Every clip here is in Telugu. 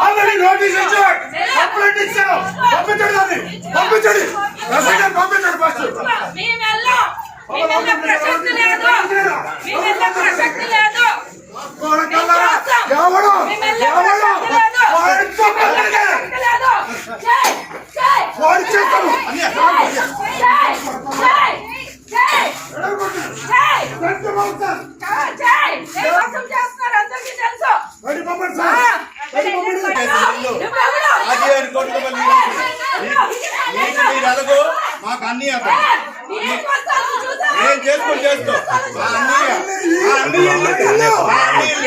ఆల్రెడీ నోటీస్ ఇచ్చాడు, కంప్లైంట్ ఇచ్చాను, పంపించండి దాన్ని, పంపించండి, రసీదు పంపించండి ఫస్ట్. ఎవడు వాడు చేస్తాను మాకు అన్ని ఏం చేసుకొని చేస్తావు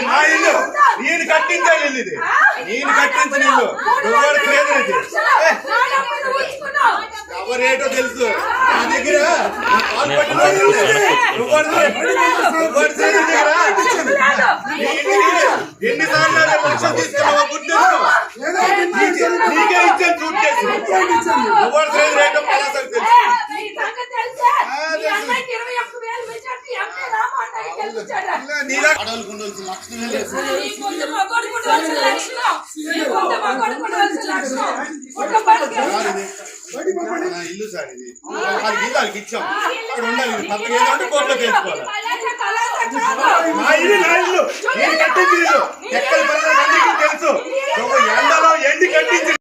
మా ఇల్లు నేను కట్టించే ఇల్లు ఇది, నేను కట్టించిన ఇల్లు ఎవరు క్రేదర్ ఇది ఎవరేటో తెలుసు నా దగ్గర ఎన్నిసార్లు లక్షలు తీసుకున్నావా గుర్తు నీకే ఇచ్చాను చూట్ చేసి ఎవరు క్రేదర్ రేటో తెలుసు. ఇల్లు సార్ ఇది వాళ్ళకి ఇచ్చాం, అక్కడ ఉండాలి, పక్కన ఏదంటే కోర్టులో తెలుసుకోవాలి. నా ఇల్లు నేను కట్టింది ఇల్లు, ఎక్కడ తెలుసు ఎండలో ఎండి కట్టించి